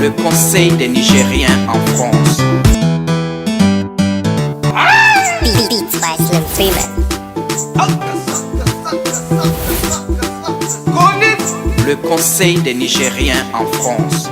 le Conseil des Nigériens en France. Le Conseil des Nigériens en France.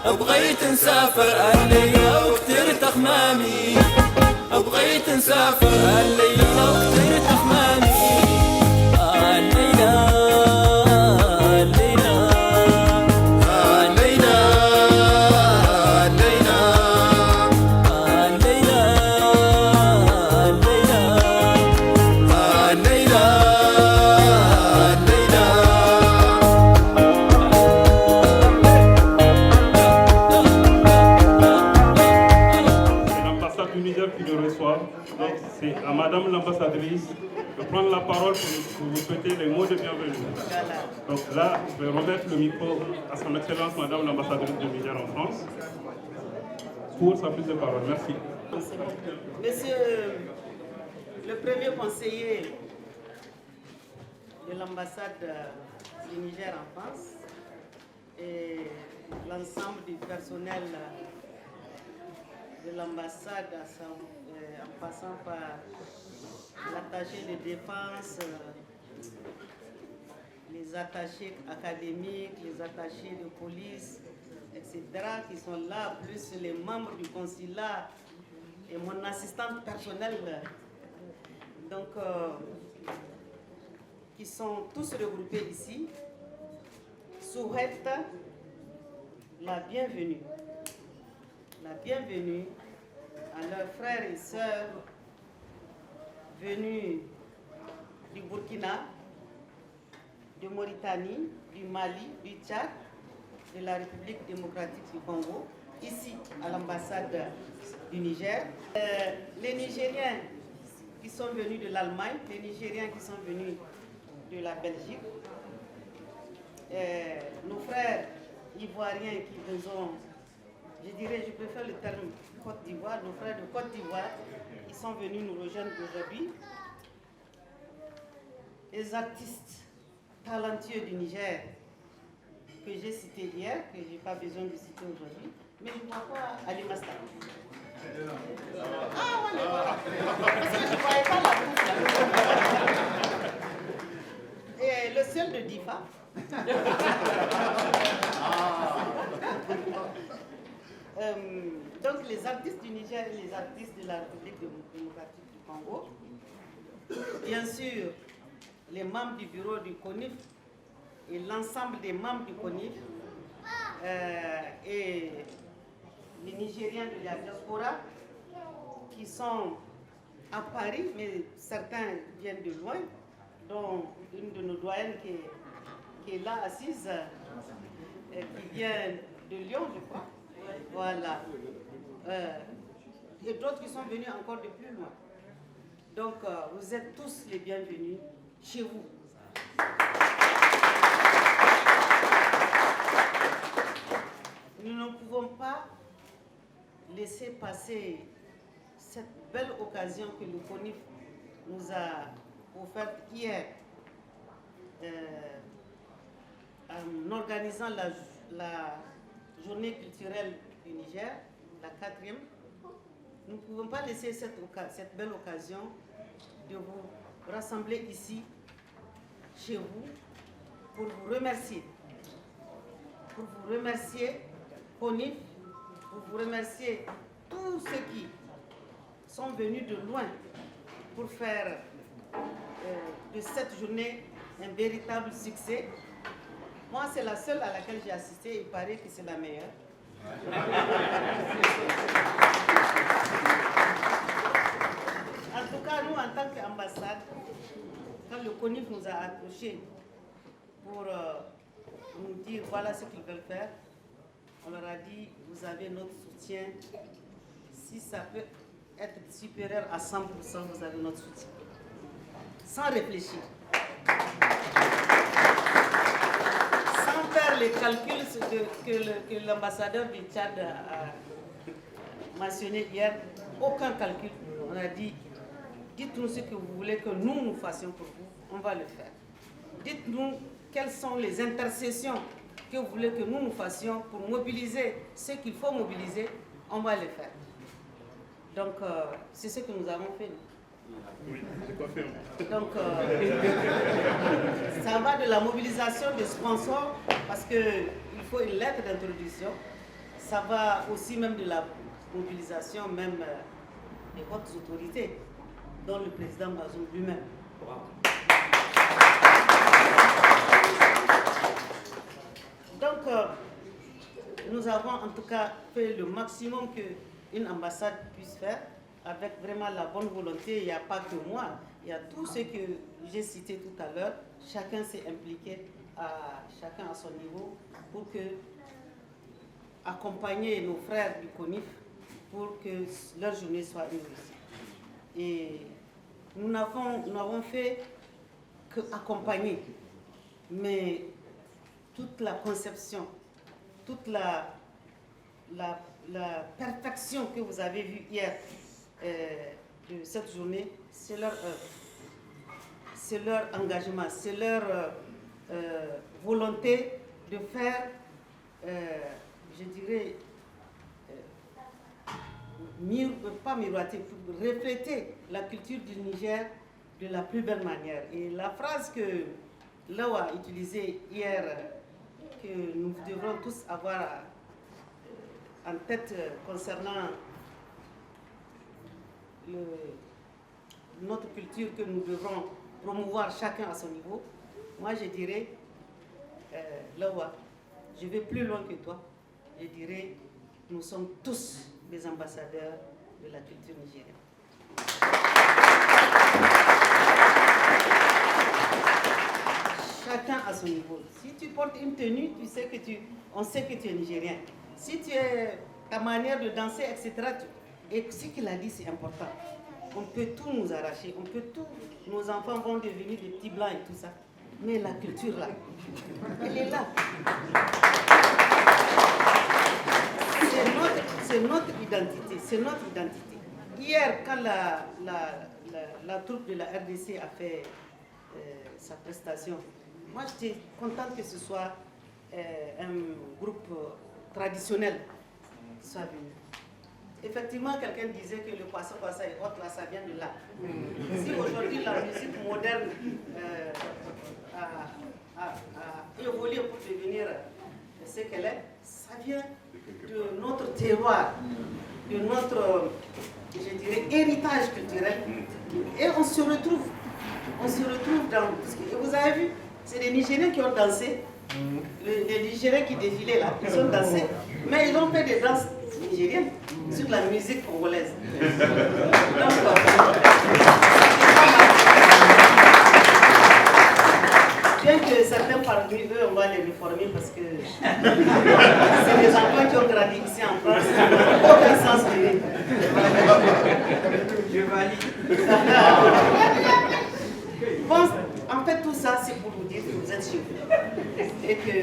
بغيت نسافر الليلة وكترت أخمامي بغيت نسافر الليلة وكترت أخمامي الليلة الليلة الليلة الليلة الليلة الليلة Donc c'est à Madame l'ambassadrice de prendre la parole pour vous souhaiter les mots de bienvenue. Donc là, je vais remettre le micro à son Excellence Madame l'ambassadrice de Niger en France pour sa prise de parole. Merci. Monsieur le premier conseiller de l'ambassade du Niger en France et l'ensemble du personnel de l'ambassade en passant par l'attaché de défense, les attachés académiques, les attachés de police, etc., qui sont là, plus les membres du consulat et mon assistante personnelle, donc, qui sont tous regroupés ici, souhaitent la bienvenue à leurs frères et sœurs venus du Burkina, de Mauritanie, du Mali, du Tchad, de la République démocratique du Congo, ici à l'ambassade du Niger. Les Nigériens qui sont venus de l'Allemagne, les Nigériens qui sont venus de la Belgique, nos frères ivoiriens qui nous ont, je dirais, je préfère le terme Côte d'Ivoire, nos frères de Côte d'Ivoire, ils sont venus nous rejoindre aujourd'hui. Les artistes talentueux du Niger que j'ai cités hier, que je n'ai pas besoin de citer aujourd'hui, mais je ne vois pas Ali Masta. Ah, on les voit. Parce que je ne voyais pas la boucle. Et le seul de Difa. Donc les artistes du Niger et les artistes de la République démocratique du Congo, bien sûr les membres du bureau du CONIF et l'ensemble des membres du CONIF et les Nigériens de la diaspora qui sont à Paris, mais certains viennent de loin, dont une de nos doyennes qui est là assise, qui vient de Lyon, je crois. Voilà. Et d'autres qui sont venus encore de plus loin. Donc, vous êtes tous les bienvenus chez vous. Nous ne pouvons pas laisser passer cette belle occasion que le CONIF nous a offerte hier en organisant la journée culturelle du Niger, la 4e. Nous ne pouvons pas laisser cette belle occasion de vous rassembler ici, chez vous, pour vous remercier. Pour vous remercier, CONIF, pour vous remercier tous ceux qui sont venus de loin pour faire de cette journée un véritable succès. Moi, c'est la seule à laquelle j'ai assisté, il paraît que c'est la meilleure. En tout cas, nous, en tant qu'ambassade, quand le CONIF nous a approchés pour nous dire voilà ce qu'ils veulent faire, on leur a dit, vous avez notre soutien. Si ça peut être supérieur à 100%, vous avez notre soutien. Sans réfléchir. Sans faire les calculs que l'ambassadeur du Tchad a mentionné hier, aucun calcul. On a dit, dites-nous ce que vous voulez que nous fassions pour vous, on va le faire. Dites-nous quelles sont les intercessions que vous voulez que nous fassions pour mobiliser ce qu'il faut mobiliser, on va le faire. Donc, c'est ce que nous avons fait. Oui, c'est quoi faire? Donc, ça va de la mobilisation des sponsors, parce qu'il faut une lettre d'introduction. Ça va aussi même de la mobilisation même des hautes autorités, dont le président Bazoum lui-même. Donc, nous avons en tout cas fait le maximum qu'une ambassade puisse faire, avec vraiment la bonne volonté. Il n'y a pas que moi, il y a tous ceux que j'ai cités tout à l'heure. Chacun s'est impliqué, chacun à son niveau, pour accompagner nos frères du CONIF pour que leur journée soit une réussite. Et nous n'avons fait qu'accompagner, mais toute la conception, toute la perfection que vous avez vue hier de cette journée, c'est leur œuvre, c'est leur engagement, c'est leur volonté de faire, je dirais, pas miroiter, pour refléter la culture du Niger de la plus belle manière. Et la phrase que Lawa a utilisée hier, que nous devrons tous avoir en tête concernant notre culture que nous devrons promouvoir chacun à son niveau, moi je dirais, Lawa, je vais plus loin que toi, je dirais, nous sommes tous des ambassadeurs de la culture nigérienne. Chacun à son niveau. Si tu portes une tenue, on sait que tu es nigérien. Si tu es ta manière de danser, etc. Et ce qu'il a dit, c'est important. on peut tout nous arracher, on peut tout, nos enfants vont devenir des petits blancs et tout ça. Mais la culture là, elle est là. C'est notre identité, c'est notre identité. Hier, quand la troupe de la RDC a fait sa prestation, moi j'étais contente que ce soit un groupe traditionnel qui soit venu. Effectivement, quelqu'un disait que le poisson et autres, là, ça vient de là. Si aujourd'hui la musique moderne a évolué pour devenir ce qu'elle est, ça vient de notre terroir, de notre, je dirais, héritage culturel. Et on se retrouve dans... Et vous avez vu, c'est les Nigériens qui ont dansé, les Nigériens qui défilaient là, ils ont dansé, mais ils ont fait des danses nigériennes sur la musique congolaise. Donc, bien que certains parmi eux, on va les réformer parce que c'est des enfants qui ont grandi ici en France, qui n'ont aucun sens de vie. Je valide. Bon, en fait, tout ça, c'est pour vous dire que vous êtes chez vous. Et que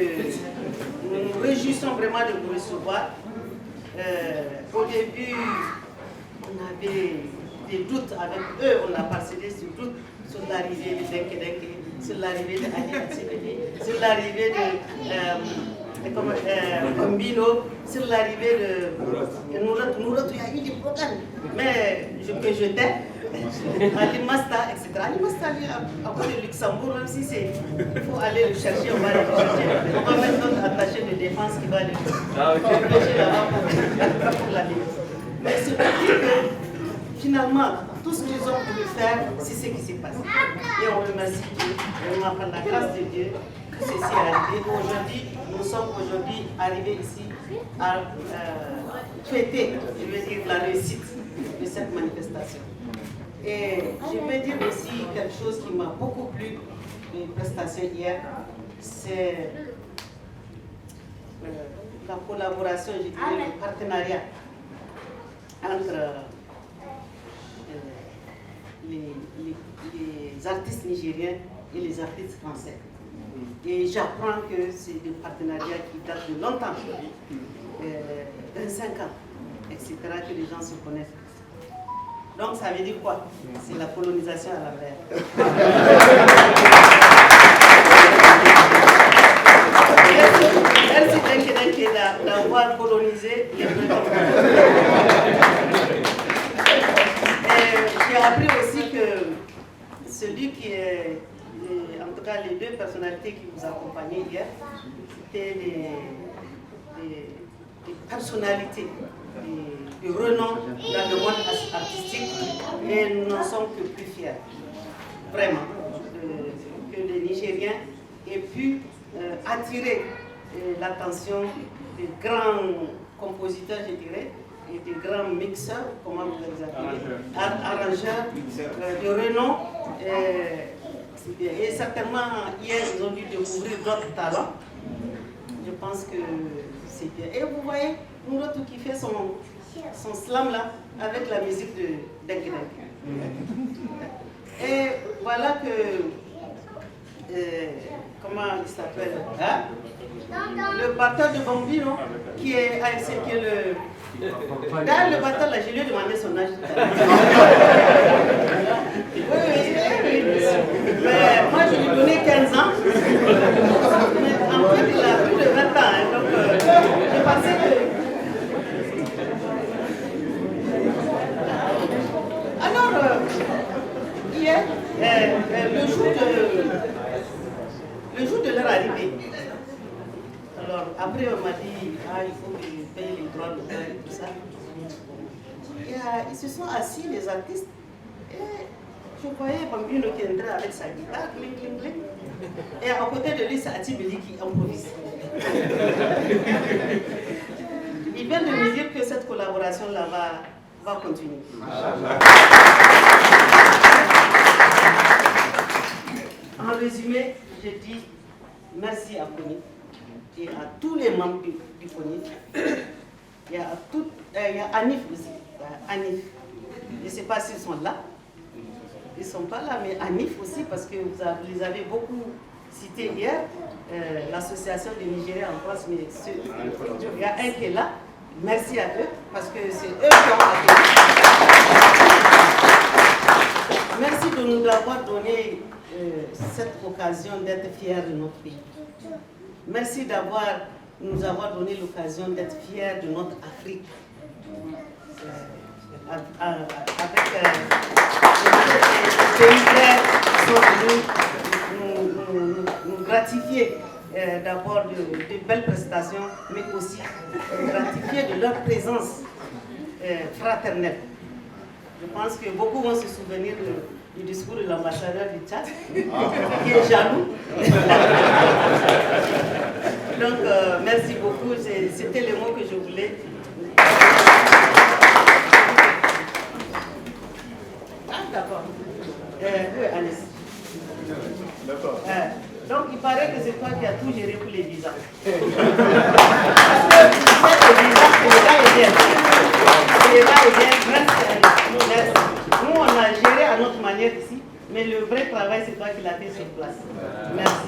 nous nous réjouissons vraiment de vous recevoir. Au début, on avait des doutes avec eux, on a parcellé sur doutes sur l'arrivée de Denke Denke, sur l'arrivée de Ali Atsebele, sur l'arrivée de Kombino, sur l'arrivée de Nouratou. Il y a eu des problèmes, mais que je t'aime. Ali Masta, etc. Ali Masta, lui, à cause de Luxembourg, même si c'est. Il faut aller le chercher, on va aller le chercher. On va mettre notre attaché de défense qui va le empêcher là-bas pour la vie. Mais c'est pour dire que finalement, tout ce qu'ils ont voulu faire, c'est ce qui s'est passé. Et on remercie Dieu, et on par la grâce de Dieu que ceci est arrivé. Aujourd'hui, nous sommes arrivés ici à fêter, je veux dire, la réussite de cette manifestation. Et je veux dire aussi quelque chose qui m'a beaucoup plu de la prestation hier, c'est la collaboration, je dirais, le partenariat entre les artistes nigériens et les artistes français. Et j'apprends que c'est des partenariats qui datent de longtemps, 25 ans, etc., que les gens se connaissent. Donc ça veut dire quoi? C'est la colonisation à l'envers. Merci Denke d'avoir colonisé les Bretons. J'ai appris aussi que celui qui est, en tout cas les deux personnalités qui vous accompagnaient hier, étaient des personnalités de renom dans le monde artistique, et nous n'en sommes que plus fiers, vraiment, que les Nigériens aient pu attirer l'attention des grands compositeurs, je dirais, et des grands mixeurs, comment vous les appelez, arrangeurs de renom. Et certainement, hier, ils ont dû découvrir d'autres talents. Je pense que c'est bien. Et vous voyez, Nouratou qui fait son slam là, avec la musique de Denke Denke. Et voilà que, comment il s'appelle, hein? Le batteur de Bambino, qui est le... D'ailleurs, le batteur là, je lui ai demandé son âge tout à l'heure. Oui. Mais moi, je lui ai donné 15 ans. Mais en fait, il a plus de 20 ans. Hein, donc, je pensais que... Alors, hier, le jour de leur arrivée, alors après on m'a dit, il faut que je paye les droits d'auteur et tout ça. Et, ils se sont assis, les artistes, et je voyais Bambino qui entrait avec sa guitare, cling, cling, cling. Et à côté de lui, c'est Atibili qui improvise. Il vient de me dire que cette collaboration-là va continuer. En résumé, je dis merci à Kony et à tous les membres du Kony. Il y a Anif aussi. Anif. Je ne sais pas s'ils sont là. Ils ne sont pas là, mais Anif aussi, parce que vous les avez beaucoup cités hier, l'association des Nigériens en France, mais il y a un qui est là. Merci à eux, parce que c'est eux qui ont accueilli. Merci de nous avoir donné cette occasion d'être fiers de notre pays. Merci de nous avoir donné l'occasion d'être fiers de notre Afrique. Avec les pays frères qui sont venus nous gratifier d'abord de belles prestations, mais aussi gratifier de leur présence fraternelle. Je pense que beaucoup vont se souvenir du discours de l'ambassadeur du Tchad, qui est jaloux. Donc, merci beaucoup. C'était le mot que je voulais. Ah, d'accord. Alice. D'accord. Donc, il paraît que c'est toi qui as tout géré pour les visas. Parce que les visas, c'est là et bien. Nous, on a géré à notre manière ici, mais le vrai travail, c'est toi qui l'as fait sur place. Merci.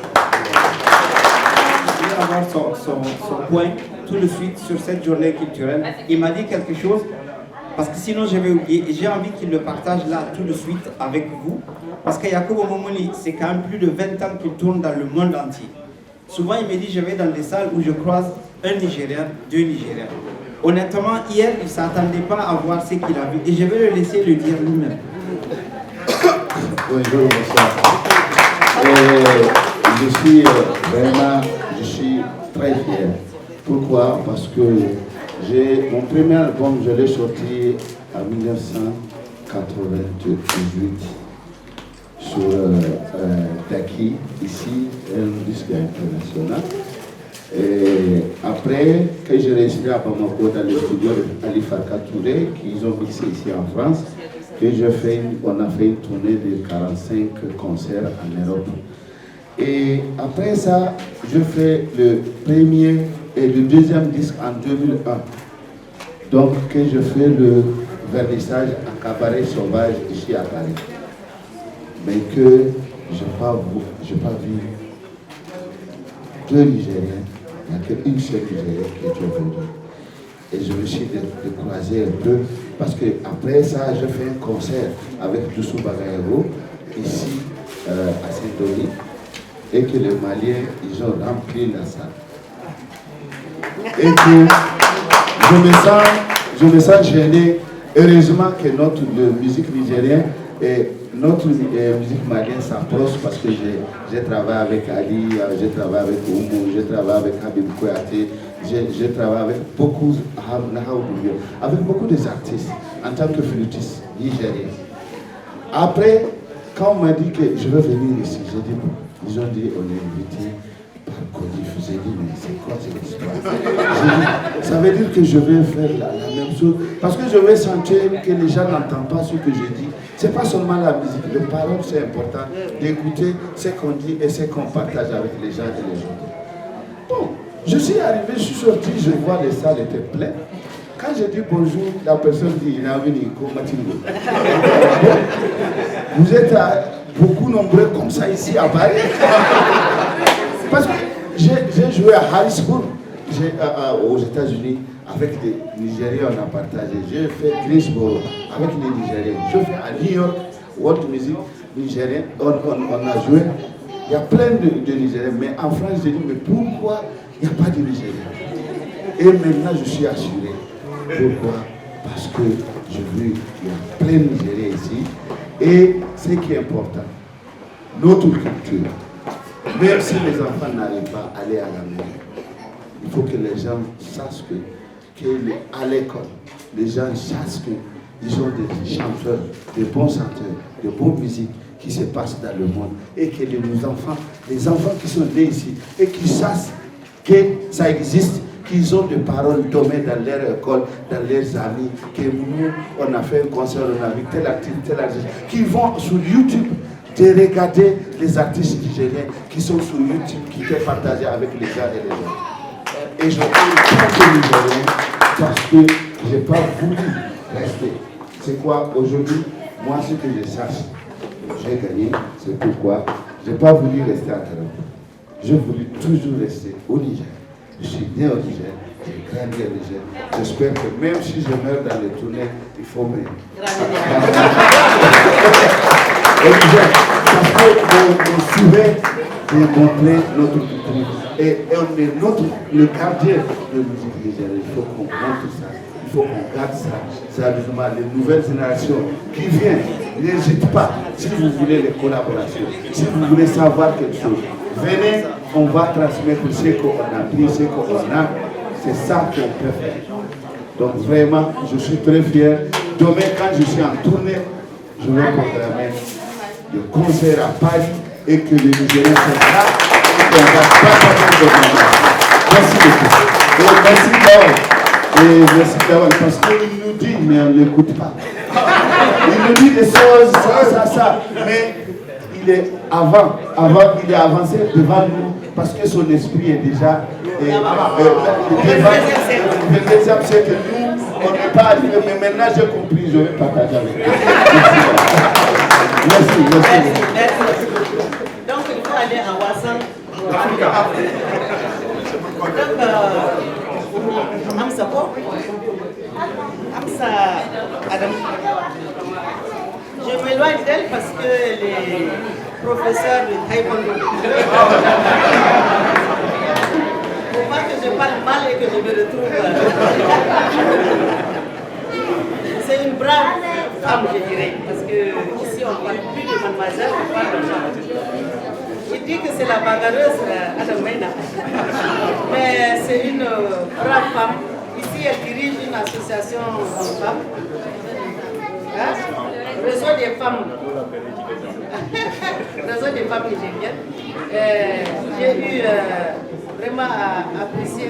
Je vais avoir son point tout de suite sur cette journée culturelle. Il m'a dit quelque chose, parce que sinon je vais oublier. J'ai envie qu'il le partage là tout de suite avec vous. Parce que Yakubu Momoni, c'est quand même plus de 20 ans qu'il tourne dans le monde entier. Souvent, il me dit, je vais dans des salles où je croise un Nigérien, 2 Nigériens. Honnêtement, hier, il ne s'attendait pas à voir ce qu'il a vu. Et je vais le laisser le dire lui-même. Bonjour, bonsoir. Je suis très fier. Pourquoi? Parce que mon premier album, je l'ai sorti en 1998 sur Daki, ici, un disque international. Et après, quand j'ai réussi à Bamako dans le studio d'Ali Farka Touré, qu'ils ont mixé ici en France, on a fait une tournée de 45 concerts en Europe. Et après ça, je fais le premier et le deuxième disque en 2001. Donc, que je fais le vernissage à Cabaret Sauvage ici à Paris. Mais que je n'ai pas vu 2 Nigériens, il n'y a qu'une seule Nigérienne qui est venue. Et je me suis découragé un peu, parce qu'après ça, je fais un concert avec Doussou Bagayero, ici à Saint-Denis, et que les Maliens, ils ont rempli la salle. Et que je me sens gêné. Heureusement que notre musique nigérienne et notre musique malienne s'approche, parce que j'ai travaillé avec Ali, j'ai travaillé avec Oumou, j'ai travaillé avec Habib Kouyaté, j'ai travaillé avec beaucoup d'artistes en tant que flûtiste nigérien. Après, quand on m'a dit que je veux venir ici, j'ai dit bon, ils ont dit on est invité par Kodif. J'ai dit mais c'est quoi cette histoire? Ça veut dire que je vais faire la même chose, parce que je vais sentir que les gens n'entendent pas ce que je dis. C'est pas seulement la musique, le parole c'est important d'écouter ce qu'on dit et ce qu'on partage avec les gens et les autres. Bon, je suis arrivé, je suis sorti, je vois les salles étaient pleines. Quand je dis bonjour, la personne dit vous êtes beaucoup nombreux comme ça ici à Paris. Parce que j'ai joué à Harrisburg, aux États-Unis, avec des Nigériens, on a partagé. J'ai fait Greensboro avec les Nigériens. Je fais à New York, World Music Nigérien, on a joué. Il y a plein de Nigériens, mais en France, j'ai dit, mais pourquoi il n'y a pas de Nigériens? Et maintenant, je suis assuré. Pourquoi? Parce que je veux qu'il y a plein de Nigériens ici. Et ce qui est important, notre culture, même si les enfants n'arrivent pas à aller à la maison, il faut que les gens sachent qu'à l'école, les gens sachent qu'ils sont des chanteurs, des bons chanteurs, de bonnes musiques qui se passent dans le monde. Et que les enfants qui sont nés ici, et qui sachent que ça existe, qu'ils ont des paroles tombées dans leur école, dans leurs amis, que nous, on a fait un concert, on a vu tel artiste, qui vont sur YouTube de regarder les artistes nigériens qui sont sur YouTube, qui étaient partagés avec les gens et les autres. Et je parle de Nigériens parce que je n'ai pas voulu rester. c'est quoi aujourd'hui? Moi, ce que je cherche, j'ai gagné, c'est pourquoi je n'ai pas voulu rester à Cameroun. J'ai voulu toujours rester au Niger. Je suis né au Niger, j'ai grandi au Niger. J'espère que même si je meurs dans les tournées, il faut me... au Niger, parce qu'on souhaite de montrer notre culture. Et on est le gardien de musique nigérienne. Il faut qu'on montre ça. Il faut qu'on garde ça. Sérieusement, les nouvelles générations qui viennent, n'hésitez pas. Si vous voulez les collaborations, si vous voulez savoir quelque chose, venez, on va transmettre ce qu'on a appris, ce qu'on a. C'est ça qu'on peut faire. Donc vraiment, je suis très fier. Demain, quand je suis en tournée, je vais programmer des concerts à Paris et que les Nigériens sont là et qu'on ne va pas passer de moment. Merci beaucoup. Et merci Dawal. Et merci Dawal parce qu'il nous dit, mais on ne l'écoute pas. Il nous dit des choses, ça. Mais il est il est avancé devant nous parce que son esprit est déjà le deuxième siècle. Nous, on n'est pas arrivé, mais maintenant j'ai compris, je vais partager avec vous. Merci. Donc il faut aller en Wassan. Donc, Amsa Adam. Je m'éloigne d'elle parce que les professeurs de taekwondo. Faut pas que je parle mal et que je me retrouve. C'est une brave femme, je dirais, parce que ici on ne parle plus de mademoiselle, on parle de femme. Il dit que c'est la bagarreuse Adam Maina. Mais c'est une brave femme. Ici, elle dirige une association de femmes. Hein? Réseau des femmes. Réseau des femmes nigériennes. J'ai eu vraiment à apprécier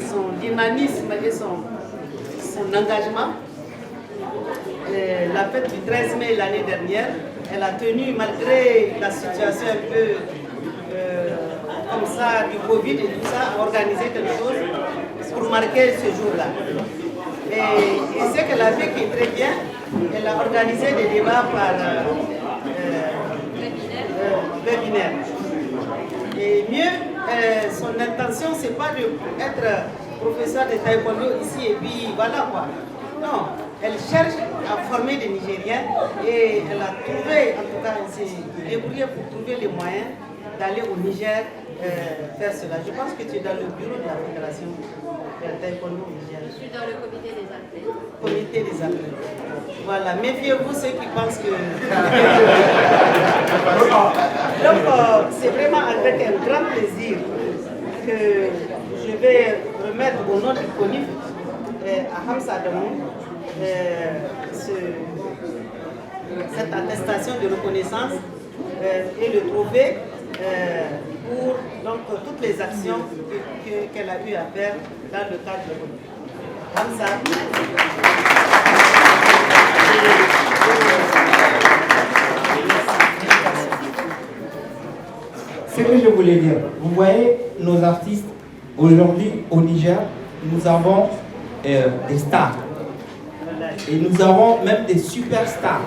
son dynamisme et son engagement. La fête du 13 mai l'année dernière, elle a tenu, malgré la situation un peu comme ça, du Covid et tout ça, à organiser quelque chose pour marquer ce jour-là. Et ce qu'elle a fait qui est très bien, elle a organisé des débats par webinaire. Et mieux, son intention, c'est pas d'être professeur de taekwondo ici et puis voilà quoi. Non, elle cherche à former des Nigériens et elle a trouvé, en tout cas, elle s'est débrouillée pour trouver les moyens d'aller au Niger faire cela. Je pense que tu es dans le bureau de la fédération de taekwondo au Niger. Je suis dans le comité des athlètes. Comité des athlètes. Voilà, méfiez-vous ceux qui pensent que... Donc, c'est vraiment avec un grand plaisir que je vais remettre au nom du CONIF à Hamza Adamou cette attestation de reconnaissance et le trophée pour donc, toutes les actions qu'elle a eu à faire dans le cadre de CONIF. Hamza. Ce que je voulais dire, vous voyez nos artistes aujourd'hui au Niger, nous avons des stars et nous avons même des superstars.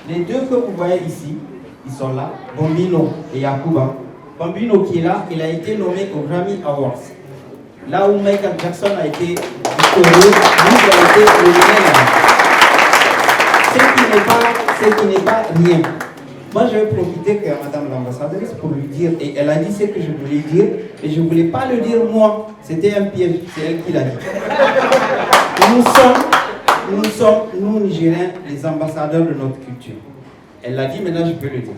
Les deux que vous voyez ici, ils sont là, Bambino et Yakuba. Bambino qui est là, il a été nommé au Grammy Awards. Là où Michael Jackson a été victorieux, lui il a été nominé là. Ce qui n'est pas rien. Moi, je vais profiter que Madame l'ambassadrice pour lui dire, et elle a dit ce que je voulais dire, et je ne voulais pas le dire moi, c'était un piège, c'est elle qui l'a dit. Nous sommes, nous Nigériens, les ambassadeurs de notre culture. Elle l'a dit, maintenant je peux le dire.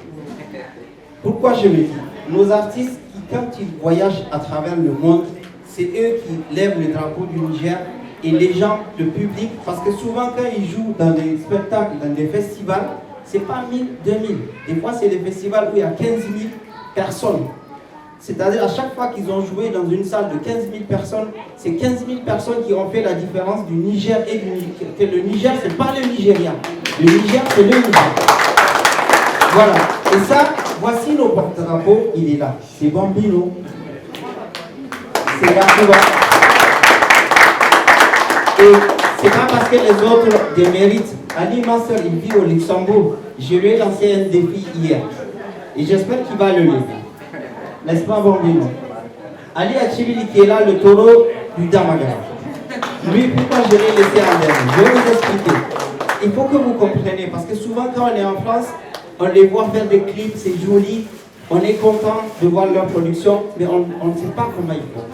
Pourquoi je le dis? Nos artistes, quand ils voyagent à travers le monde, c'est eux qui lèvent le drapeau du Niger, et les gens, le public, parce que souvent quand ils jouent dans des spectacles, dans des festivals, c'est pas 1000, 2000. Des fois, c'est des festivals où il y a 15 000 personnes. C'est-à-dire, à chaque fois qu'ils ont joué dans une salle de 15 000 personnes, c'est 15 000 personnes qui ont fait la différence du Niger et du Niger. Que le Niger, c'est pas le Nigeria. Le Niger, c'est le Niger. Voilà. Et ça, voici nos porte-drapeaux. Il est là. C'est Bambino. C'est Yakuba. Et C'est pas parce que les autres déméritent. Ali, ma soeur, il vit au Luxembourg. Je lui ai lancé un défi hier. Et j'espère qu'il va le lever. N'est-ce pas, Bambino? Ali Achibili qui est là, le taureau du Damagara. Lui, pourquoi je l'ai laissé en dernier? Je vais vous expliquer. Il faut que vous compreniez, parce que souvent quand on est en France, on les voit faire des clips, c'est joli, on est content de voir leur production, mais on ne sait pas comment ils font.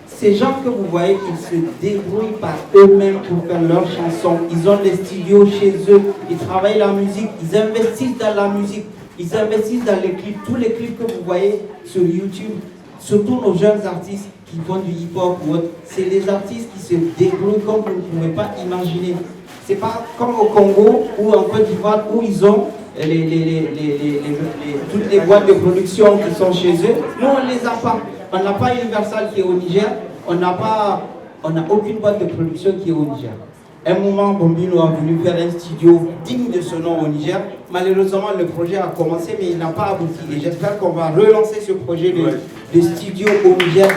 Ces gens que vous voyez, ils se débrouillent par eux-mêmes pour faire leurs chansons. Ils ont des studios chez eux, ils travaillent la musique, ils investissent dans la musique, ils investissent dans les clips. Tous les clips que vous voyez sur YouTube, surtout nos jeunes artistes qui font du hip-hop ou autre, c'est les artistes qui se débrouillent comme vous ne pouvez pas imaginer. C'est pas comme au Congo ou en Côte d'Ivoire où ils ont toutes les boîtes de production qui sont chez eux. Nous, on ne les a pas. On n'a pas Universal qui est au Niger. On n'a aucune boîte de production qui est au Niger. Un moment, Bambino a voulu faire un studio digne de ce nom au Niger. Malheureusement, le projet a commencé, mais il n'a pas abouti. Et j'espère qu'on va relancer ce projet de studio au Niger.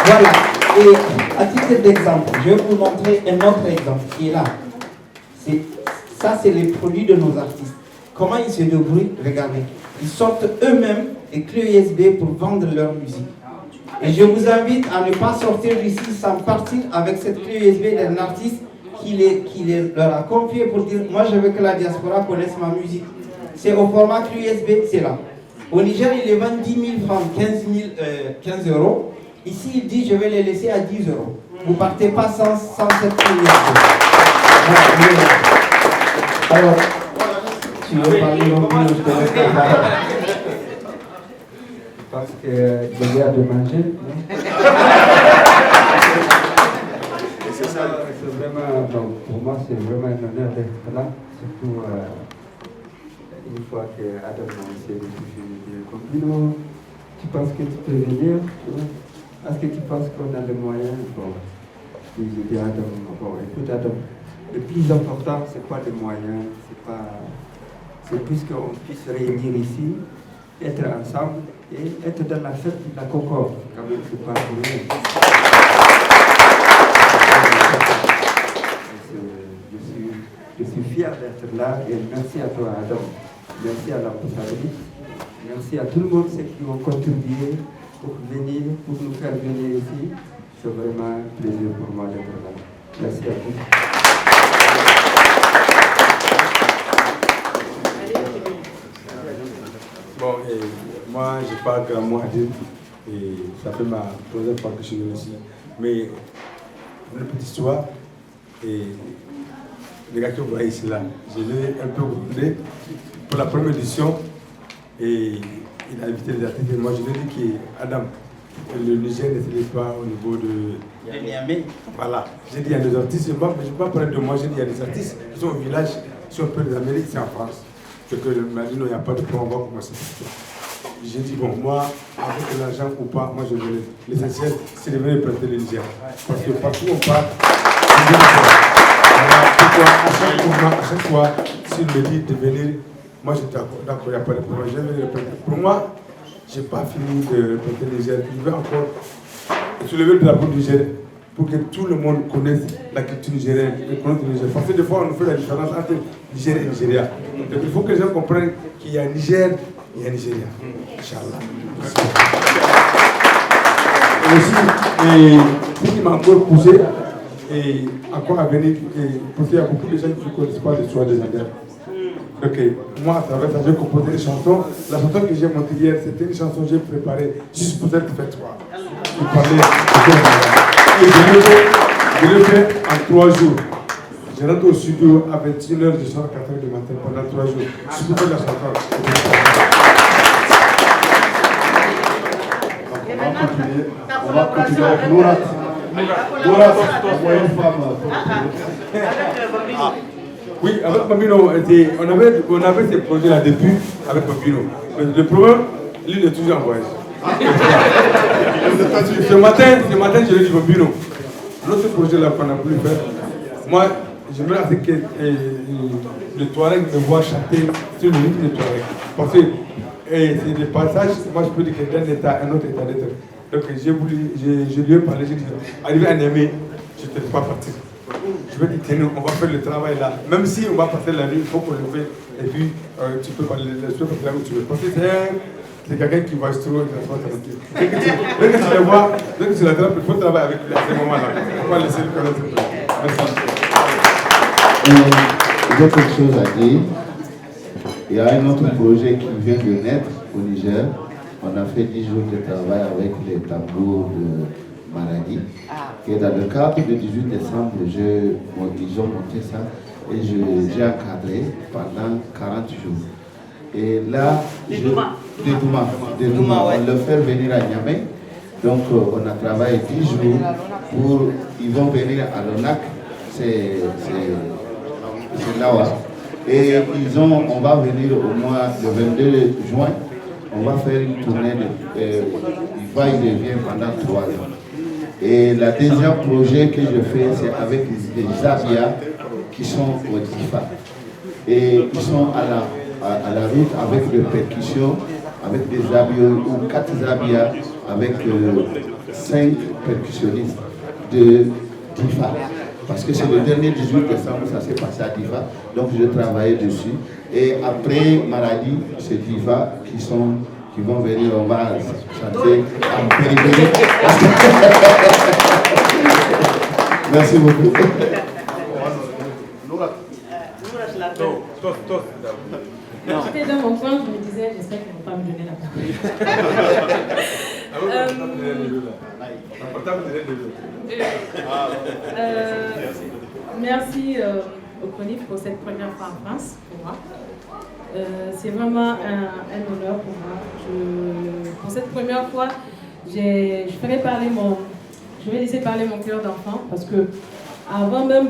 Voilà. Et à titre d'exemple, je vais vous montrer un autre exemple qui est là. Ça, c'est les produits de nos artistes. Comment ils se débrouillent? Regardez. Ils sortent eux-mêmes des clés USB pour vendre leur musique. Et je vous invite à ne pas sortir d'ici sans partir avec cette clé USB d'un artiste qui leur a confié pour dire « Moi, je veux que la diaspora connaisse ma musique ». C'est au format clé USB, c'est là. Au Niger, il les vend 10 000 francs, 15 euros. Ici, il dit « Je vais les laisser à 10 euros ». Vous ne partez pas sans cette clé USB. Alors, tu veux parler longtemps, je te laisse parler. Parce que j'ai l'air de manger. C'est ça. C'est vraiment, donc, pour moi, c'est vraiment un honneur d'être là. Surtout une fois que Adam m'a essayé de toucher le Bambino. Tu penses que tu peux venir? Est-ce que tu penses qu'on a les moyens? Bon, je dis à Adam, bon, écoute Adam, le plus important, c'est pas les moyens, c'est plus qu'on puisse réunir ici, être ensemble et être dans la fête de la concorde. Quand même, c'est pas pour rien. Je suis fier d'être là et merci à toi, Adam. Merci à l'ambassadrice. Merci à tout le monde ceux qui ont contribué pour venir, pour nous faire venir ici. C'est vraiment un plaisir pour moi d'être là. Merci à vous. Bon, et moi, je n'ai pas grand mot à dire, et ça fait ma troisième fois que je suis venu ici. Mais une petite histoire, et les gars que vous voyez ici là, je l'ai un peu rencontré pour la première édition, et il a invité les artistes. Et moi, je lui ai dit qu'Adam, le Niger n'était pas au niveau de Niamey. Voilà, j'ai dit il y a des artistes, je ne vais pas parler de moi, j'ai dit il y a des artistes qui sont au village, qui sont un peu des Amériques, c'est en France. C'est que maintenant il n'y a pas de problème, on va commencer. J'ai dit bon, moi, avec l'argent ou pas, moi je veux l'essentiel, c'est de venir prêter le Niger. Parce que partout où on part, à chaque fois, s'il me dit de venir, moi je suis d'accord, il n'y a pas de problème, je vais venir prêter. Pour moi, je n'ai pas fini de prêter le Niger. Je vais encore soulever le drapeau du Niger pour que tout le monde connaisse la culture nigérienne. Parce que des fois, on fait la différence entre Niger et Nigeria. Donc il faut que les gens comprennent qu'il y a Niger et un Nigeria. Inch'Allah. Et aussi, ce qui m'a encore poussé, et encore à venir, parce qu'il y a beaucoup de gens qui ne connaissent pas l'histoire des Niger. Donc moi, à travers ça, j'ai composé une chanson. La chanson que j'ai montée hier, c'était une chanson que j'ai préparée juste pour cette fête-là. Je parlais de et je le fais en 3 jours. Je rentre au studio à 21h, je sors à 4h du matin pendant 3 jours. Je peux faire la chanson. On va continuer avec Nourat. Nourat, envoyez une femme. Oui, avec Bambino, on avait ces projets-là depuis avec Bambino. Le problème, lui, il est toujours en voyage. Ce matin, je lui ai dit Bambino, l'autre projet-là qu'on a voulu faire, moi, je veux que le Touareg me voit chanter sur le rythme du Touareg. Parce que c'est des passages, moi je peux dire que d'un état à un autre état d'être. Donc je lui ai parlé, j'ai dit, arrivé à Niamey, je ne te laisse pas partir. Je vais te tenir, on va faire le travail là. Même si on va passer la nuit, il faut qu'on le fasse. Et puis, tu peux parler là où tu veux. Parce que c'est quelqu'un qui va se trouver tranquille. Dès que tu le vois, dès que tu l'attrapes, il faut travailler avec lui à ce moment-là. On va laisser le connaître. Merci. J'ai quelque chose à dire. Il y a un autre projet qui vient de naître au Niger. On a fait 10 jours de travail avec les tambours de Maradi. Et dans le cadre du 18 décembre, ils ont monté ça et j'ai encadré pendant 40 jours. Et là, des Douma, on le fait venir à Niamey. Donc on a travaillé 10 jours ils vont venir à l'ONAC, c'est là-bas. Et on va venir au mois le 22 juin, on va faire une tournée il va et revient pendant 3 ans. Et le deuxième projet que je fais, c'est avec des Zabias qui sont au DIFA. Et ils sont à la route avec des percussions, avec des Zabias ou 4 Zabias, avec 5 percussionnistes de DIFA. Parce que c'est le dernier 18 décembre, ça s'est passé à DIFA, donc je travaillais dessus. Et après Maradi, c'est DIFA qui vont venir, on va chanter en périphérie. Merci beaucoup. J'étais dans mon coin, je me disais, j'espère qu'ils ne vont pas me donner la parole. Merci au CONIF pour cette première fois en France, pour moi. C'est vraiment un honneur pour moi. Pour cette première fois, je vais laisser parler mon cœur d'enfant parce que avant même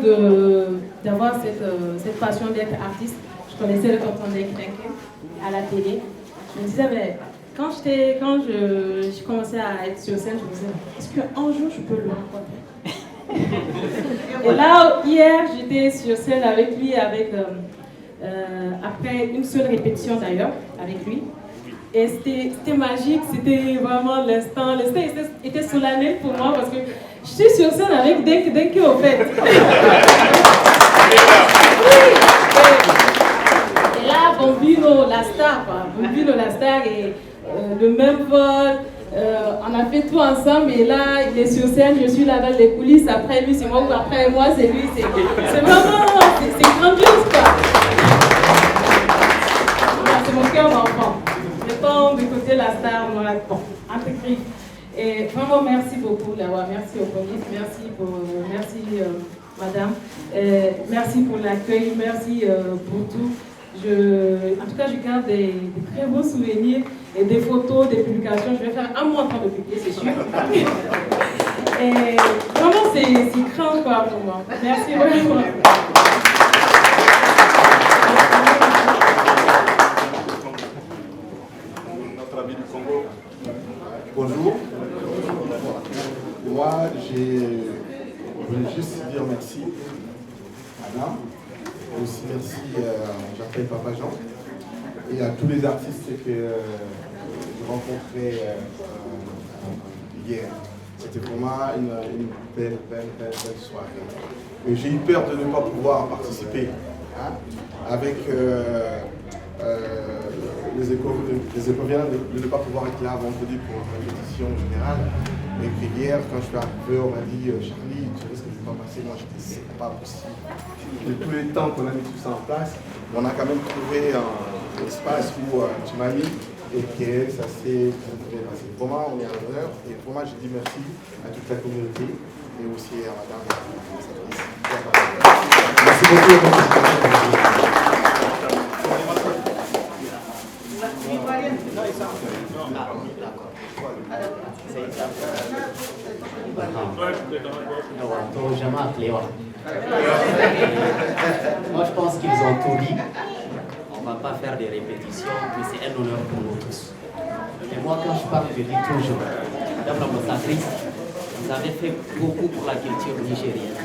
d'avoir cette passion d'être artiste, je connaissais le tonton Denkenke à la télé. Je me disais, mais quand je commençais à être sur scène, je me disais, est-ce qu'un jour je peux le rencontrer? Et là, hier, j'étais sur scène avec lui, après une seule répétition d'ailleurs, avec lui. Et c'était magique, c'était vraiment l'instant. L'instant était solennel pour moi parce que je suis sur scène avec Denke au fait. Et là, Bombino, la star, et le même vol. On a fait tout ensemble et là, il est sur scène, je suis là dans les coulisses. Après lui, c'est moi ou après moi, c'est lui. C'est vraiment, c'est grandiose quoi. C'est mon cœur d'enfant. Le temps d'écouter la star, bon, entre griffes. Et vraiment, merci beaucoup, Lawa. Merci au police, merci madame. Merci pour l'accueil, merci pour tout. En tout cas, je garde des très beaux souvenirs et des photos, des publications. Je vais faire un mois en train de publier, c'est sûr. Et vraiment, c'est grand quoi pour moi. Merci vraiment. Notre ami du Congo. Bonjour. Moi, je voulais juste dire merci à Anna. Aussi merci, j'appelle Papa Jean, et à tous les artistes que j'ai rencontrés hier. C'était vraiment une belle soirée. Et j'ai eu peur de ne pas pouvoir participer avec les écoviens, de ne pas pouvoir être là vendredi pour la répétition générale. Et puis hier, quand je suis arrivé, on m'a dit Charlie, tu risques de ne pas passer. Moi, je dis c'est pas possible. De tous les temps qu'on a mis tout ça en place, on a quand même trouvé un espace où tu m'as mis et que ça s'est bien passé. Vraiment, on est à l'honneur et vraiment, je dis merci à toute la communauté et aussi à madame l'ambassadrice. Merci beaucoup. Moi je pense qu'ils ont tout dit. On ne va pas faire des répétitions, mais c'est un honneur pour nous tous. Et moi quand je parle, je dis toujours, madame l'ambassadrice, vous avez fait beaucoup pour la culture nigérienne.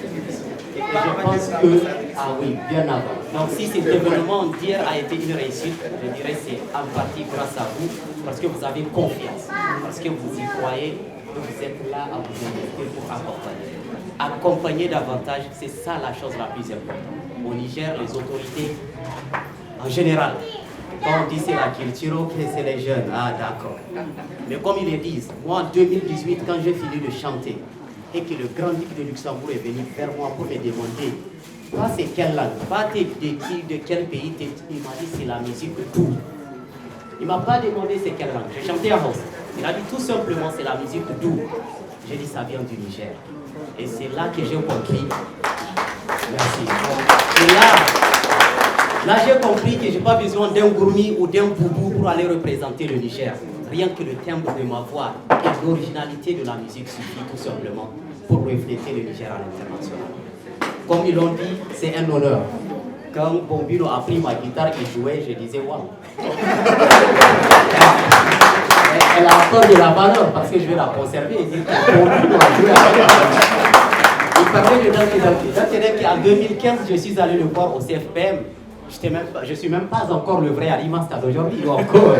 Et que je pense que, ah oui, bien avant. Donc si cet événement d'hier a été une réussite, je dirais c'est en partie grâce à vous, parce que vous avez confiance, parce que vous y croyez, vous êtes là à vous investir pour accompagner. Accompagner davantage, c'est ça la chose la plus importante. Au Niger, les autorités, en général, quand on dit c'est la culture, ok, c'est les jeunes, ah d'accord. Mais comme ils le disent, moi en 2018, quand j'ai fini de chanter, et que le grand-duc de Luxembourg est venu vers moi pour me demander, pas c'est quelle langue, pas de quel pays, il m'a dit c'est la musique d'où. Il ne m'a pas demandé c'est quelle langue, j'ai chanté en Hausa. Il a dit tout simplement c'est la musique d'où. J'ai dit ça vient du Niger. Et c'est là que j'ai compris. Merci. Et là j'ai compris que je n'ai pas besoin d'un gourmi ou d'un boubou pour aller représenter le Niger. Rien que le timbre de ma voix et l'originalité de la musique suffit tout simplement pour refléter le Niger à l'international. Comme ils l'ont dit, c'est un honneur. Quand Bombino a pris ma guitare et jouait, je disais waouh. Elle a encore de la valeur parce que je vais la conserver et dire que Bombino a joué avec elle. Il parlait de Danke. En 2015, je suis allé le voir au CFPM. Je ne suis même pas encore le vrai Alima Stade aujourd'hui. Encore.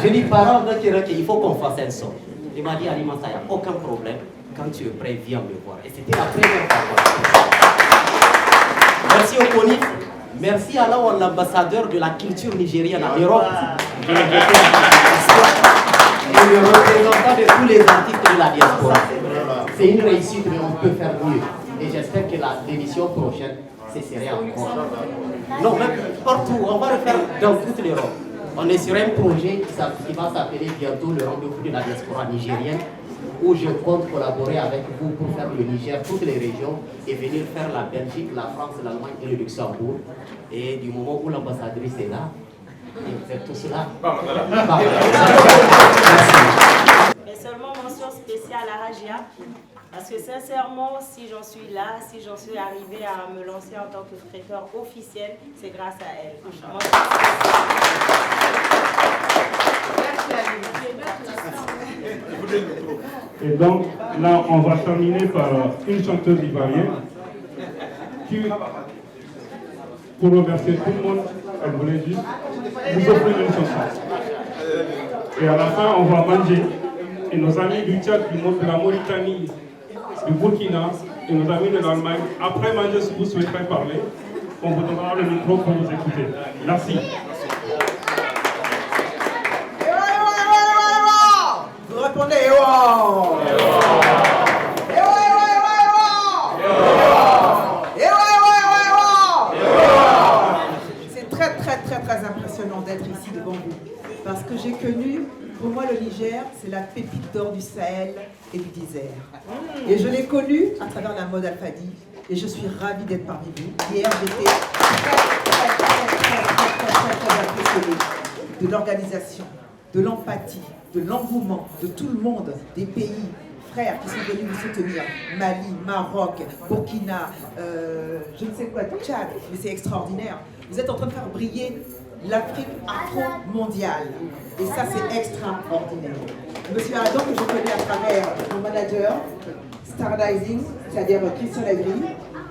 J'ai dit, parents, il faut qu'on fasse un son. Il m'a dit, Alima Stade, il n'y a aucun problème. Quand tu es prêt, viens me voir. Et c'était la première fois. Merci au CONIF. Merci à l'ambassadeur de la culture nigérienne en Europe. Et le représentant de tous les artistes de la diaspora. C'est une réussite, mais on peut faire mieux. Et j'espère que l'édition prochaine, c'est sérieux encore. Non, même partout, on va le faire dans toute l'Europe. On est sur un projet qui va s'appeler bientôt le rendez-vous de la diaspora nigérienne, où je compte collaborer avec vous pour faire le Niger, toutes les régions, et venir faire la Belgique, la France, l'Allemagne et le Luxembourg. Et du moment où l'ambassadrice est là, et vous êtes tous là. Et seulement mention spéciale à Hajia, parce que sincèrement, si j'en suis là, si j'en suis arrivée à me lancer en tant que traiteur officiel, c'est grâce à elle. Et donc, là, on va terminer par une chanteuse ivoirienne qui, pour remercier tout le monde, elle voulait juste nous offrir une chanson. Et à la fin, on va manger. Et nos amis du Tchad, de la Mauritanie, du Burkina et nos amis de l'Allemagne, après manger, si vous souhaitez parler, on vous donnera le micro pour vous écouter. Merci. Vous répondez wow. C'est très impressionnant d'être ici devant vous. Parce que j'ai connu, pour moi le Niger, c'est la pépite d'or du Sahel et du désert. Et je l'ai connu à travers la mode Alfadi. Et je suis ravie d'être parmi vous. Hier, j'étais très impressionnée de l'organisation, de l'empathie, de l'engouement de tout le monde, des pays frères qui sont venus nous soutenir. Mali, Maroc, Burkina, je ne sais quoi, Tchad, mais c'est extraordinaire. Vous êtes en train de faire briller l'Afrique afro-mondiale. Et ça, c'est extraordinaire. Monsieur Adam, que je connais à travers mon manager, Stardizing, c'est-à-dire Christian Lagri,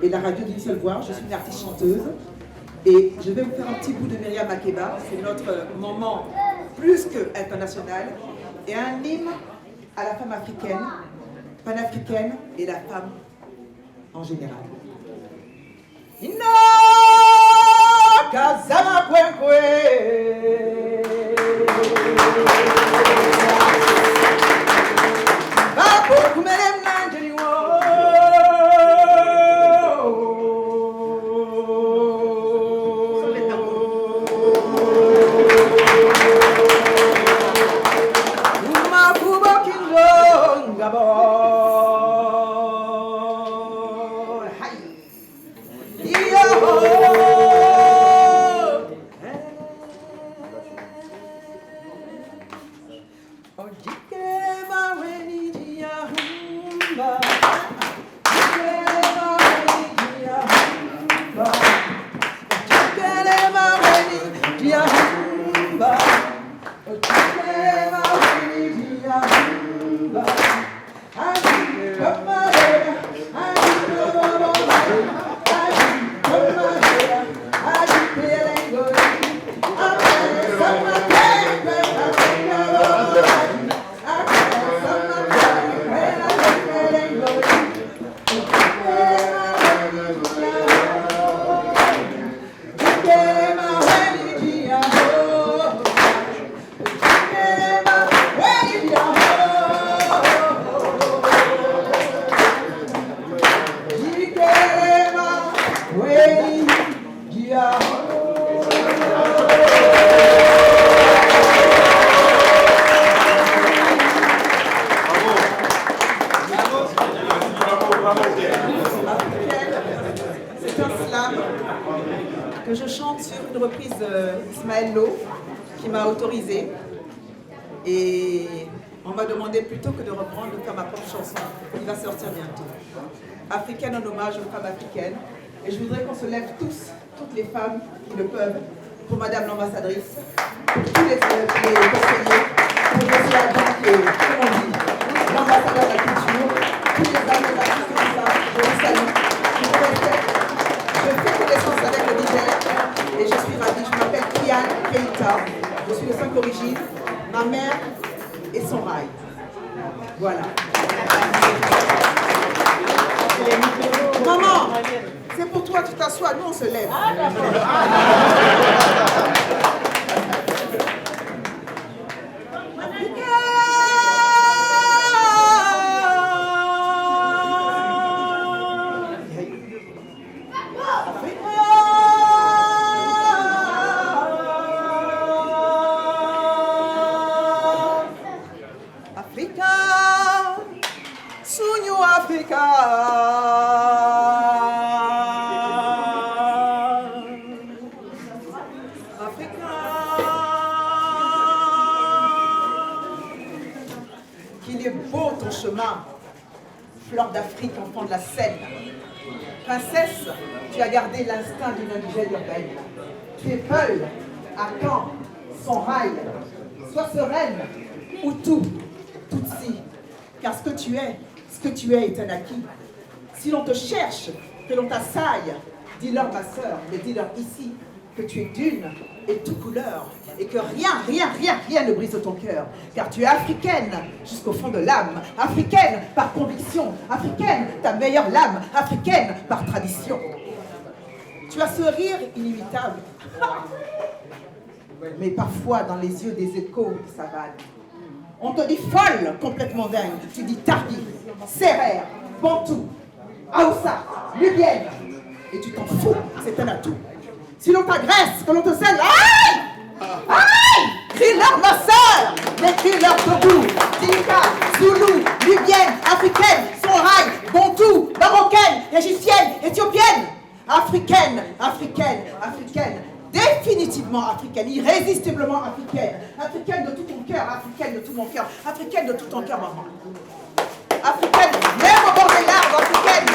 et la radio d'une seule voix. Je suis une artiste chanteuse. Et je vais vous faire un petit bout de Myriam Makeba. C'est notre moment plus que international. Et un hymne à la femme africaine, panafricaine et la femme en général. Kazama Kwenkwe. Bako kumelem nanjeni wo. Umakubo kingo ngabo. Hai. Iyo. pays du C'est un slam que je chante sur une reprise d'Ismaël Lo qui m'a autorisé. Et on m'a demandé plutôt que de reprendre de faire ma propre chanson qui va sortir bientôt. Africaine en hommage aux femmes africaines. Et je voudrais qu'on se lève tous, toutes les femmes qui le peuvent, pour Madame l'ambassadrice, pour tous les conseillers, pour M. Adam qui est, comme on dit, l'ambassadeur de la culture, tous les hommes et artistes de ça, je vous salue, je vous respecte. Je fais connaissance avec le Niger et je suis ravie. Je m'appelle Kian Keita, je suis de 5 origines, ma mère et son rail. Voilà. Maman, c'est pour toi, tu t'assois, nous on se lève. Qu'il est beau ton chemin, fleur d'Afrique, enfant de la Seine. Princesse, tu as gardé l'instinct d'une indigène urbaine. Tu es Peul, à Caen, son rail. Sois sereine, ou tout si. Car ce que tu es est un acquis. Si l'on te cherche, que l'on t'assaille, dis-leur ma sœur, mais dis-leur ici que tu es d'une et toute couleur, et que rien ne brise ton cœur, car tu es africaine jusqu'au fond de l'âme, africaine par conviction, africaine, ta meilleure lame, africaine par tradition. Tu as ce rire inimitable, mais parfois dans les yeux des échos ça va. On te dit folle, complètement dingue, tu dis tardi, sérère, bantou, aoussa, nubienne, et tu t'en fous, c'est un atout. Si l'on t'agresse, que l'on te scelle, aïe! Aïe! Crie-leur ma sœur, mais crie-leur debout. Dinka, Zoulou, Libyenne, Africaine, Soraï, Bantou, Marocaine, Égyptienne, Éthiopienne. Africaine, définitivement africaine, irrésistiblement africaine. Africaine de tout ton cœur, africaine de tout mon cœur, africaine de tout ton cœur, maman. Africaine, même au bord des larmes, africaine,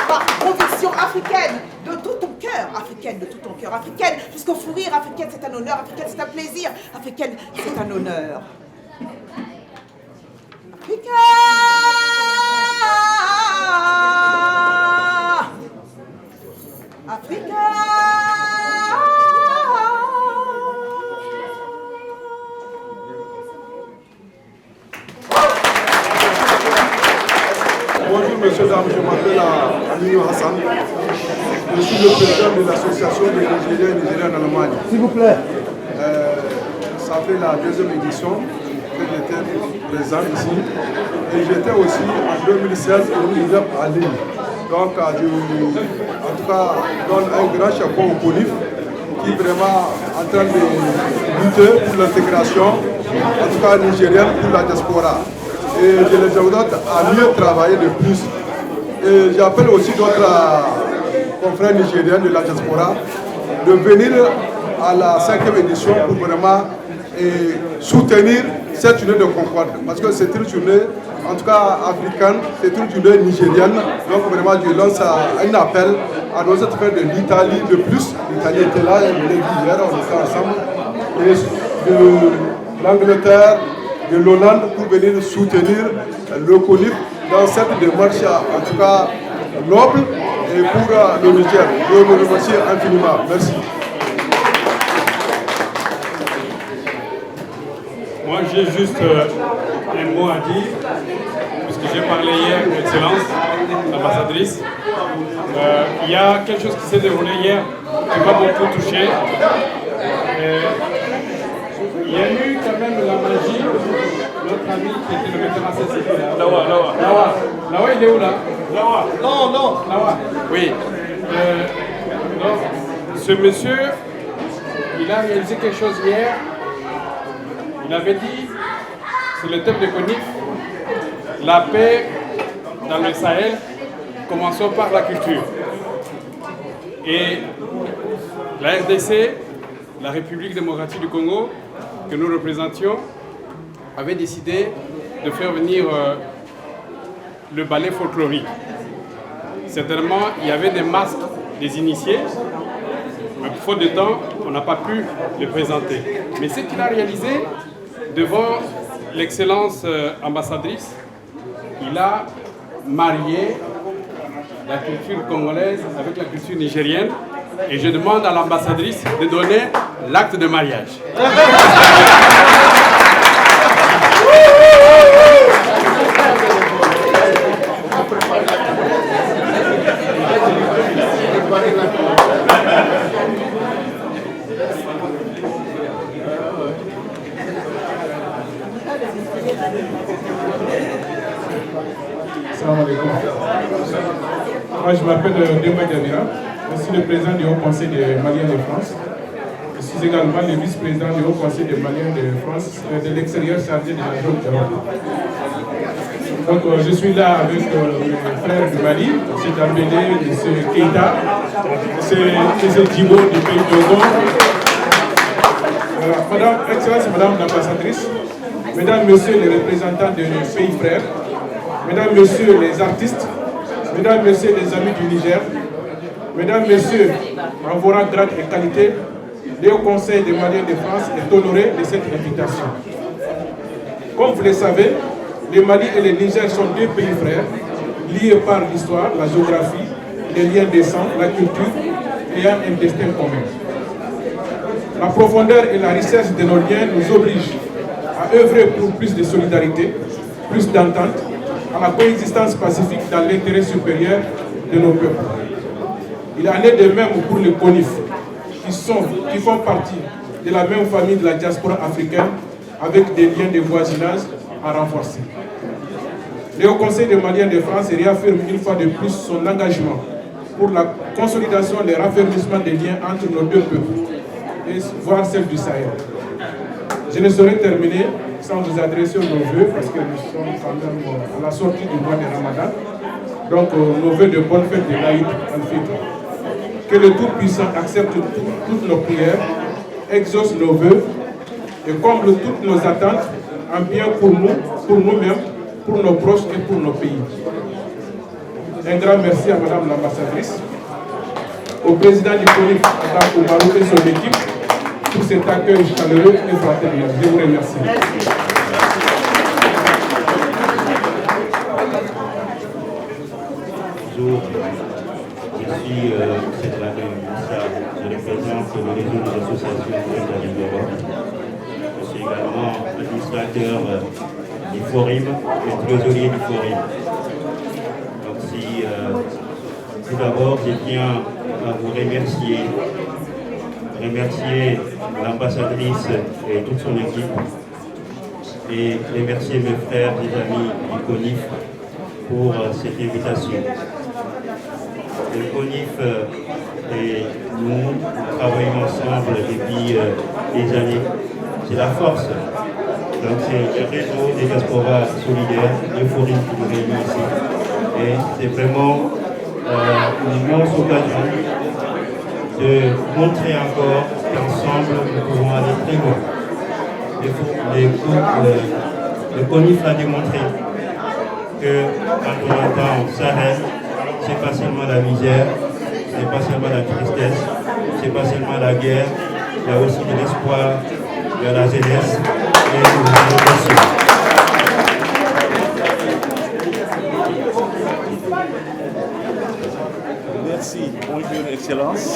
par conviction africaine, de tout ton cœur, africaine, de tout ton cœur, africaine, jusqu'au fou rire, africaine, c'est un honneur, africaine, c'est un plaisir, africaine, c'est un honneur. Africaine. Africaine. Bonjour monsieur, dames, je m'appelle Amino Hassan. Je suis le président de l'association des Nigériens et Nigériens en Allemagne. S'il vous plaît. Ça fait la deuxième édition que j'étais présent ici. Et j'étais aussi en 2016 au Niger à Lille. Donc, en tout cas, donne un grand chapeau au POLIF qui est vraiment en train de lutter pour l'intégration, en tout cas nigérienne, pour la diaspora. Et je les invite à mieux travailler de plus. Et j'appelle aussi d'autres confrères nigériens de la diaspora de venir à la 5e édition pour vraiment soutenir cette journée de Concorde. Parce que c'est une journée, en tout cas africaine, c'est une journée nigérienne. Donc vraiment, je lance un appel à nos autres frères de l'Italie. De plus, l'Italie était là, hier, on était ensemble. Et de l'Angleterre, de l'Hollande pour venir soutenir le CONIF dans cette démarche, en tout cas noble, et pour le Niger. Je vous remercie infiniment. Merci. Moi, j'ai juste un mot à dire, puisque j'ai parlé hier, Excellence, l'ambassadrice. Il y a quelque chose qui s'est déroulé hier qui m'a beaucoup touché. Il y a eu quand même la magie, notre ami qui était le metteur en scène, c'était là. Lawa, il est où là? Lawa. Non. Lawa. Oui. Ce monsieur, il a réalisé quelque chose hier. Il avait dit, c'est le thème de CONIF, la paix dans le Sahel, commençons par la culture. Et la RDC, la République démocratique du Congo, que nous représentions, avait décidé de faire venir le ballet folklorique. Certainement, il y avait des masques des initiés, mais pour faute de temps, on n'a pas pu les présenter. Mais ce qu'il a réalisé devant l'excellence ambassadrice, il a marié la culture congolaise avec la culture nigérienne. Et je demande à l'ambassadrice de donner l'acte de mariage. Salam alaikum. Moi, je m'appelle Demba Diabira. Je suis le président du Haut Conseil des Maliens de France. Je suis également le vice-président du Haut Conseil des Maliens de France, de l'extérieur chargé de la zone d'Europe. Donc je suis là avec mes frères du Mali, M. Dambélé, M. Keïta, M. Djibo du pays de Togo. Madame, Excellence, Madame l'ambassadrice, Mesdames, Messieurs les représentants de nos pays frères, Mesdames, Messieurs les artistes, Mesdames, Messieurs les amis du Niger, Mesdames, Messieurs, en vos rangs, grade et qualité, le Haut Conseil des Maliens de France est honoré de cette invitation. Comme vous le savez, le Mali et le Niger sont deux pays frères, liés par l'histoire, la géographie, les liens de sang, la culture, ayant un destin commun. La profondeur et la richesse de nos liens nous obligent à œuvrer pour plus de solidarité, plus d'entente, à la coexistence pacifique dans l'intérêt supérieur de nos peuples. Il en est de même pour les CONIF, qui font partie de la même famille de la diaspora africaine, avec des liens de voisinage à renforcer. Le Haut Conseil des Maliens de France réaffirme une fois de plus son engagement pour la consolidation et le raffermissement des liens entre nos deux peuples, et voire celle du Sahel. Je ne saurais terminer sans vous adresser nos vœux, parce que nous sommes quand même à la sortie du mois de Ramadan. Donc nos vœux de bonne fête de l'Aïd al-Fitr. Que le Tout-Puissant accepte toutes nos prières, exauce nos vœux et comble toutes nos attentes en bien pour nous, pour nous-mêmes, pour nos proches et pour nos pays. Un grand merci à Madame l'ambassadrice, au président du CONIF, Adam Oumarou et son équipe, pour cet accueil chaleureux et fraternel. Je vous remercie. Bonjour, je suis Cédric Moussa, je représente le réseau des associations de l'Europe. Je suis également administrateur du Forum et trésorier du Forum. Donc tout d'abord, je tiens à vous remercier l'ambassadrice et toute son équipe et remercier mes frères et amis du CONIF pour cette invitation. Le CONIF et nous travaillons ensemble depuis des années. C'est la force. Donc c'est le réseau des diasporas solidaires, le forum qui nous réunit ici. Et c'est vraiment une immense occasion de montrer encore qu'ensemble nous pouvons aller très loin. Le CONIF a démontré que quand on entend Sahel, c'est pas seulement la misère, c'est pas seulement la tristesse, c'est pas seulement la guerre, il y a aussi de l'espoir, il y a la jeunesse et nous vous remercions. Merci, bonjour Excellence.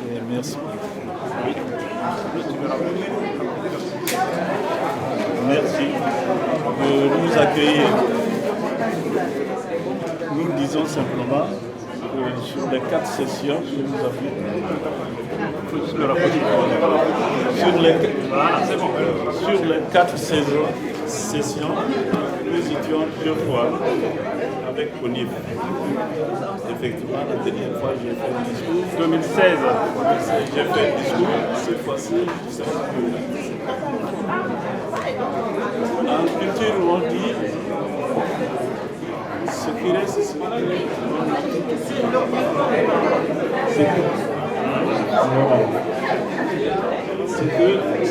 Et merci. Merci de nous accueillir. Nous disons simplement que sur les 4 sessions que nous avons, sur les 4 sessions, nous étions 2 fois avec CONIF. Effectivement, la dernière fois, j'ai fait un discours. 2016. J'ai fait un discours. Cette fois-ci, je sais que en culture, on dit ce qui reste, c'est ce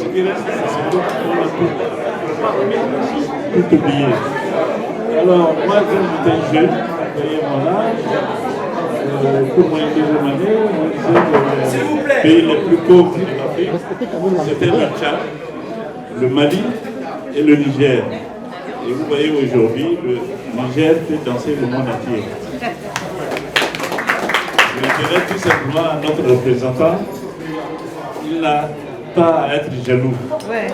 qui reste, c'est qu'on a tout oublié. Alors, moi, quand j'étais jeune, vous voyez mon âge, pour mon deuxième année, on disait que les pays les plus pauvres de l'Afrique, c'était le Tchad, le Mali et le Niger. Et vous voyez aujourd'hui, le Niger fait danser le monde entier. Je dirais tout simplement à notre représentant, il n'a pas à être jaloux. Ouais.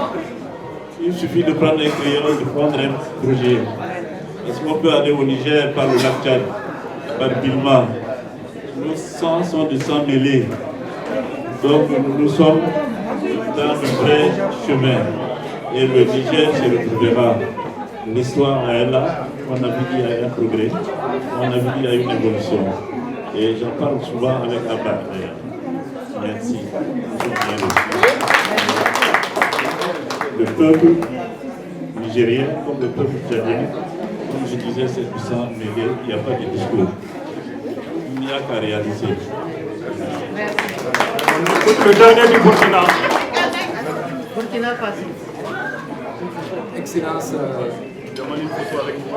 Il suffit de prendre un crayon, de prendre un projet. Est-ce qu'on peut aller au Niger par le lac Tchad, par Bilma? Nos sangs sont des sangs mêlés. Donc nous sommes dans le vrai chemin. Et le Niger se retrouvera. L'histoire est là. On a vu qu'il y a un progrès. On a vu qu'il y a une évolution. Et j'en parle souvent avec Abba. Merci. Le peuple nigérien, comme le peuple tchadien, comme je disais, c'est puissant, mais il n'y a pas de discours. Il n'y a qu'à réaliser. Le dernier du Burkina. Burkina Faso. Excellence. Demande une photo avec vous.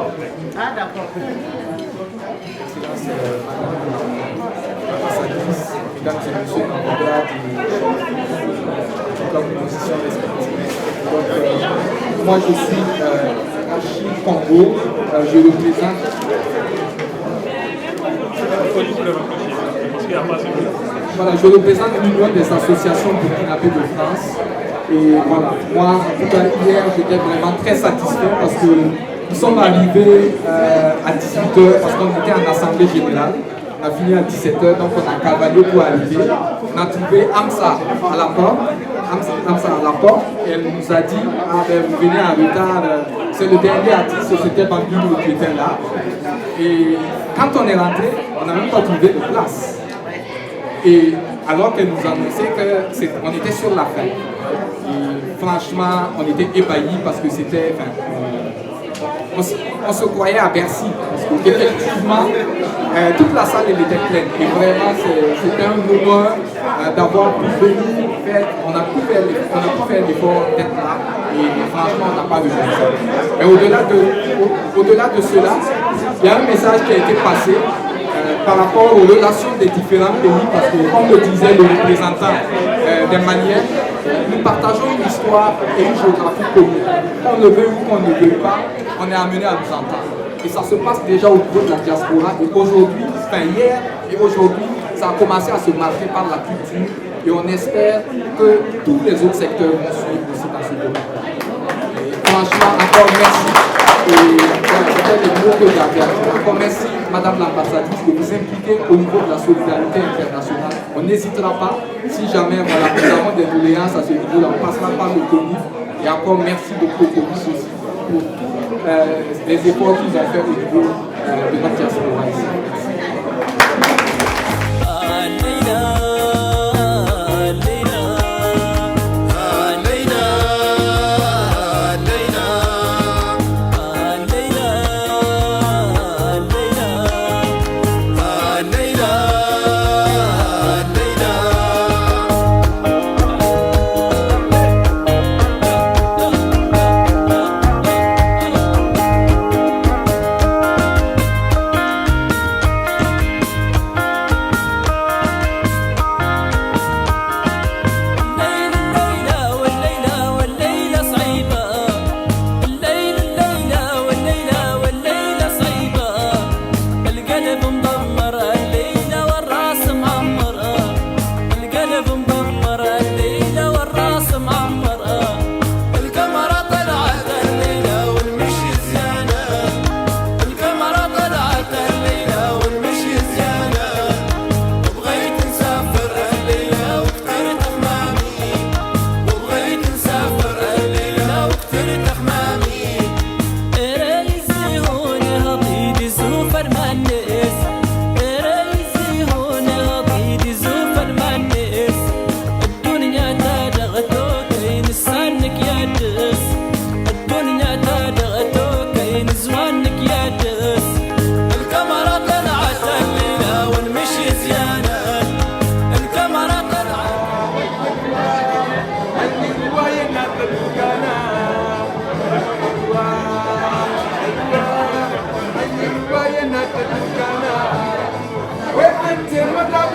Ah, d'accord. Excellence, ambassadrice, mesdames et messieurs, au-delà de la composition respective. Donc, moi je suis Achille Congo, je représente. Voilà, je représente l'Union des associations burkinabées de France. Et voilà, moi, en tout cas, hier, j'étais vraiment très satisfait parce que nous sommes arrivés à 18h parce qu'on était en assemblée générale. On a fini à 17h, donc on a cavalier pour arriver. On a trouvé Amsa à la porte. Amsa à la porte, et elle nous a dit, ah ben vous venez en retard, c'est le dernier artiste, c'était Bambino qui était là. Et quand on est rentré, on n'a même pas trouvé de place. Et alors qu'elle nous annonçait qu'on était sur la fin. Et franchement, on était ébahis parce que c'était... On se croyait à Bercy, parce qu'effectivement, toute la salle elle était pleine. Et vraiment, c'était un moment d'avoir pu venir faire, on a pu faire l'effort d'être là. Et franchement, on n'a pas besoin de ça. Mais au-delà de cela, il y a un message qui a été passé par rapport aux relations des différents pays, parce que, comme le disait le représentant des Maliens, nous partageons une histoire et une géographie commune. Qu'on le veut ou qu'on ne le veut pas, on est amené à nous entendre. Et ça se passe déjà au niveau de la diaspora. Et aujourd'hui, enfin hier et aujourd'hui, ça a commencé à se marquer par la culture. Et on espère que tous les autres secteurs vont suivre aussi dans ce domaine. Franchement, encore merci. Et c'était les mots que j'avais à dire. Encore merci, Madame l'ambassadrice, de vous impliquer au niveau de la solidarité internationale. On n'hésitera pas. Si jamais voilà, nous avons des doléances à ce niveau-là, on passera par le CONIF. Et encore merci beaucoup au CONIF aussi pour tous les efforts qu'ils ont fait au niveau de notre diaspora ici.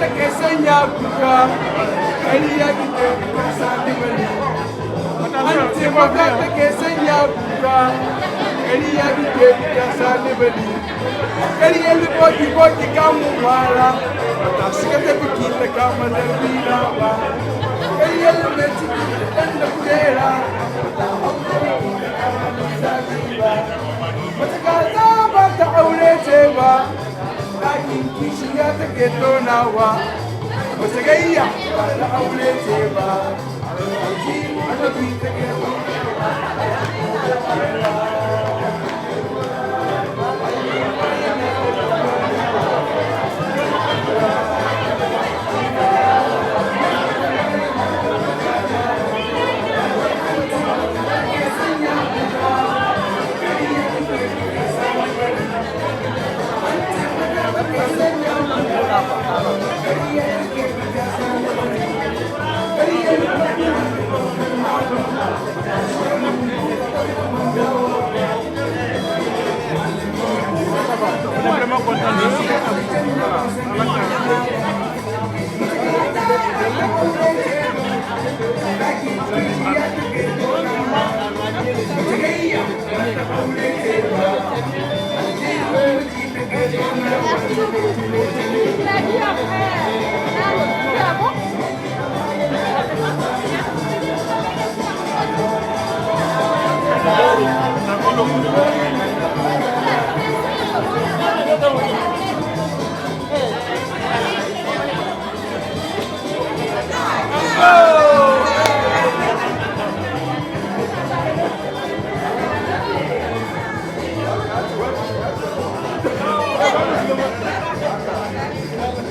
take sanya kuka ƙarya kike kasa da bane an ce maka take sanya kuka ƙarya kike kasa da bane ƙarya likoki koki kamun fara ta shiga ta biki ta kama zarbina ba ƙarya mai ciki ɗan da kujera wata kaza ba ta aure ce ba ɗakin kishiya take tonawa wata gayya ba ta aure ce ba annabi take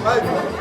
Vai,